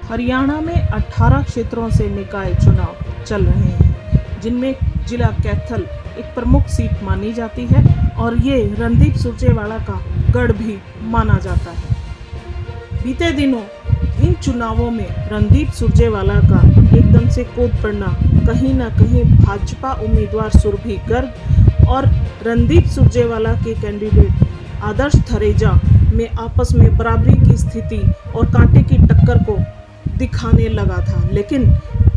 हरियाणा में 18 क्षेत्रों से निकाय चुनाव चल रहे हैं, जिनमें जिला कैथल एक प्रमुख सीट मानी जाती है और ये रणदीप सुरजेवाला का गढ़ भी माना जाता है। बीते दिनों इन चुनावों में रणदीप सुरजेवाला का एकदम से कूद पड़ना कहीं ना कहीं भाजपा उम्मीदवार सुरभि गर्ग और रणदीप सुरजेवाला के कैंडिडेट आदर्श थरेजा में आपस में बराबरी की स्थिति और कांटे की टक्कर को दिखाने लगा था। लेकिन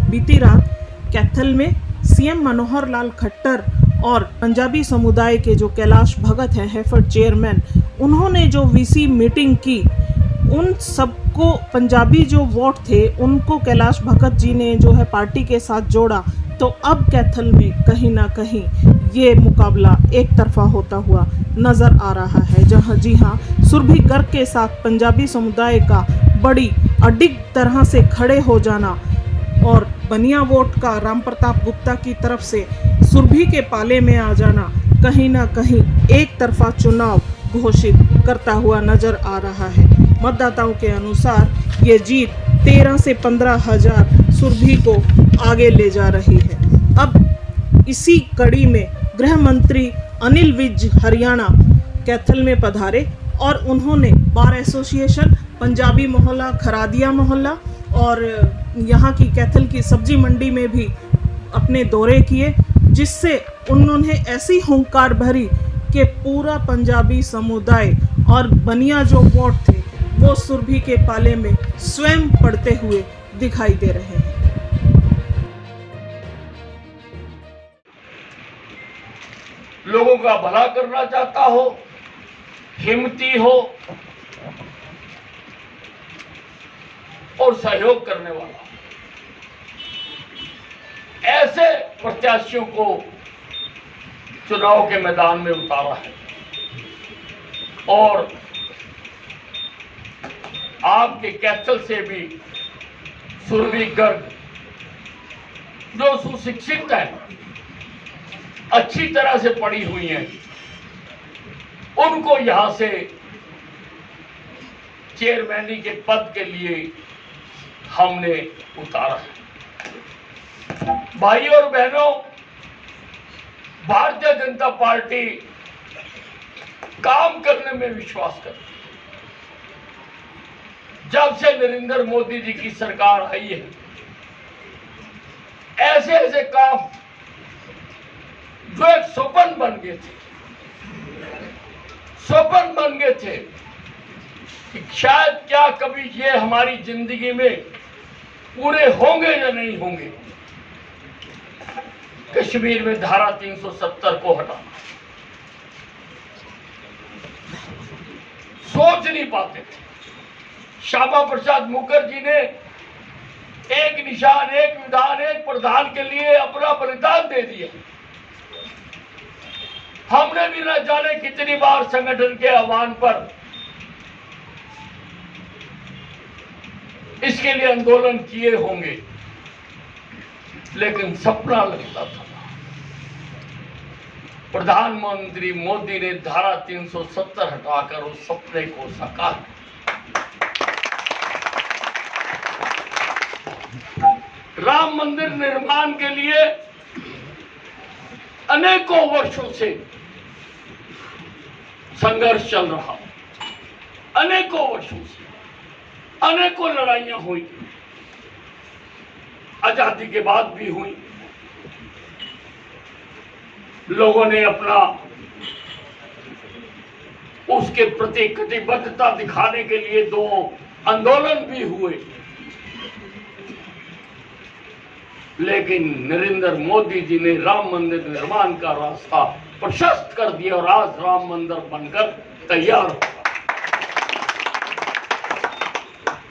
बीती रात कैथल में सीएम मनोहर लाल खट्टर और पंजाबी समुदाय के जो कैलाश भगत हैं हैफर्ड चेयरमैन, उन्होंने जो वीसी मीटिंग की, उन सबको पंजाबी जो वोट थे उनको कैलाश भगत जी ने जो है पार्टी के साथ जोड़ा। तो अब कैथल में कहीं ना कहीं ये मुकाबला एक तरफा होता हुआ नज़र आ रहा है, जहां जी हां सुरभि गर्ग के साथ पंजाबी समुदाय का बड़ी अडिग तरह से खड़े हो जाना और बनिया वोट का राम प्रताप गुप्ता की तरफ से सुरभि के पाले में आ जाना कहीं ना कहीं एक तरफा चुनाव घोषित करता हुआ नजर आ रहा है। मतदाताओं के अनुसार ये जीत 13 से 15 हजार सुरभि को आगे ले जा रही है। अब इसी कड़ी में गृह मंत्री अनिल विज हरियाणा कैथल में पधारे और उन्होंने बार एसोसिएशन, पंजाबी मोहल्ला, खरादिया मोहल्ला और यहाँ की कैथल की सब्जी मंडी में भी अपने दौरे किए, जिससे उन्होंने ऐसी हुंकार भरी कि पूरा पंजाबी समुदाय और बनिया जो वोट थे वो सुरभि के पाले में स्वयं पड़ते हुए दिखाई दे रहे हैं। लोगों का भला करना चाहता हो, हिम्मती हो और सहयोग करने वाला, ऐसे प्रत्याशियों को चुनाव के मैदान में उतारा है। और आपके कैथल से भी सुरभि गर्ग जो सुशिक्षित है, अच्छी तरह से पढ़ी हुई हैं, उनको यहां से चेयरमैनी के पद के लिए हमने उतारा है। भाइयों और बहनों, भारतीय जनता पार्टी काम करने में विश्वास करती है। जब से नरेंद्र मोदी जी की सरकार आई है, ऐसे ऐसे काम जो एक स्वप्न बन गए थे कि शायद क्या कभी ये हमारी जिंदगी में पूरे होंगे या नहीं होंगे। कश्मीर में धारा 370 को हटाना सोच नहीं पाते थे। श्यामा प्रसाद मुखर्जी ने एक निशान, एक विधान, एक प्रधान के लिए अपना बलिदान दे दिया। हमने भी न जाने कितनी बार संगठन के आह्वान पर इसके लिए आंदोलन किए होंगे, लेकिन सपना लगता था। प्रधानमंत्री मोदी ने धारा 370 हटाकर उस सपने को साकार किया। राम मंदिर निर्माण के लिए अनेकों वर्षों से संघर्ष चल रहा, अनेकों वर्षों से अनेकों लड़ाइयां हुई, आजादी के बाद भी हुई। लोगों ने अपना उसके प्रति कटिबद्धता दिखाने के लिए 2 आंदोलन भी हुए, लेकिन नरेंद्र मोदी जी ने राम मंदिर निर्माण का रास्ता प्रशस्त कर दिया और आज राम मंदिर बनकर तैयार हो।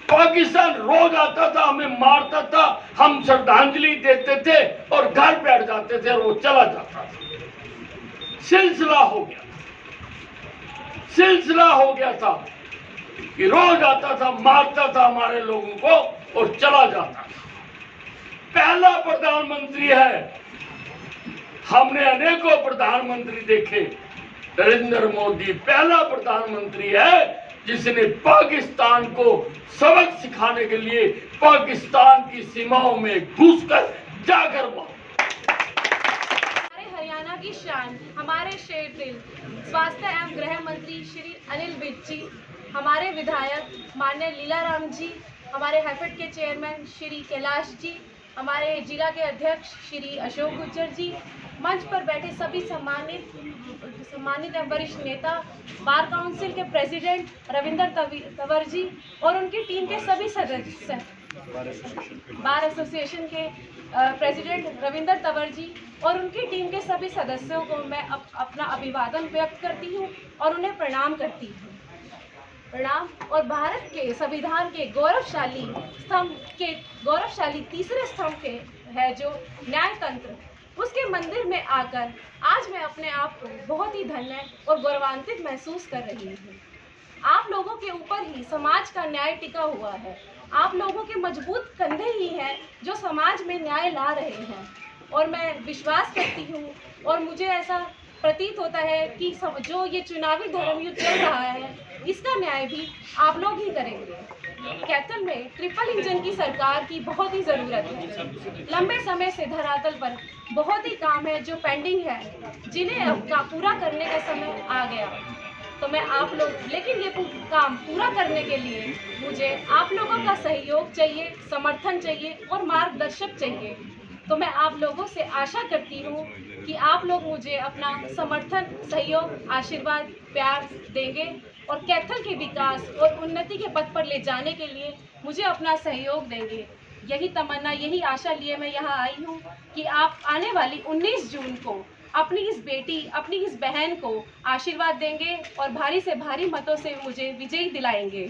पाकिस्तान रोज आता था, हमें मारता था, हम श्रद्धांजलि देते थे और घर बैठ जाते थे और वो चला जाता था। सिलसिला हो गया था कि रोज आता था, मारता था हमारे लोगों को और चला जाता था। पहला प्रधानमंत्री है, हमने अनेकों प्रधानमंत्री देखे, नरेंद्र मोदी पहला प्रधानमंत्री है जिसने पाकिस्तान को सबक सिखाने के लिए पाकिस्तान की सीमाओं में घुसकर जाकर मारो। हमारे हरियाणा की शान, हमारे शेर दिल स्वास्थ्य एवं गृह मंत्री श्री अनिल विज जी, हमारे विधायक माननीय लीलाराम जी, हमारे हैफेड के चेयरमैन श्री कैलाश जी, हमारे जिला के अध्यक्ष श्री अशोक गुज्जर जी, मंच पर बैठे सभी सम्मानित एवं वरिष्ठ नेता, बार काउंसिल के प्रेसिडेंट रविंदर तंवर जी और उनकी टीम के सभी सदस्य, बार एसोसिएशन के प्रेसिडेंट रविंदर तंवर जी और उनकी टीम के सभी सदस्यों को मैं अपना अभिवादन व्यक्त करती हूँ और उन्हें प्रणाम करती हूँ। प्रणाम। और भारत के संविधान के गौरवशाली तीसरे स्तंभ के है जो न्यायतंत्र, उसके मंदिर में आकर आज मैं अपने आप को बहुत ही धन्य और गौरवान्वित महसूस कर रही हूँ। आप लोगों के ऊपर ही समाज का न्याय टिका हुआ है। आप लोगों के मजबूत कंधे ही हैं जो समाज में न्याय ला रहे हैं और मैं विश्वास करती हूँ और मुझे ऐसा प्रतीत होता है कि जो ये चुनावी धर्मयुद्ध चल रहा है इसका न्याय भी आप लोग ही करेंगे। कैथल में ट्रिपल इंजन की सरकार की बहुत ही ज़रूरत है। लंबे समय से धरातल पर बहुत ही काम है जो पेंडिंग है, जिन्हें अब का पूरा करने का समय आ गया। तो मैं आप लोग, लेकिन ये काम पूरा करने के लिए मुझे आप लोगों का सहयोग चाहिए, समर्थन चाहिए और मार्गदर्शक चाहिए। तो मैं आप लोगों से आशा करती हूँ कि आप लोग मुझे अपना समर्थन, सहयोग, आशीर्वाद, प्यार देंगे और कैथल के विकास और उन्नति के पथ पर ले जाने के लिए मुझे अपना सहयोग देंगे। यही तमन्ना, यही आशा लिए मैं यहाँ आई हूँ कि आप आने वाली 19 जून को अपनी इस बेटी, अपनी इस बहन को आशीर्वाद देंगे और भारी से भारी मतों से मुझे विजयी दिलाएंगे।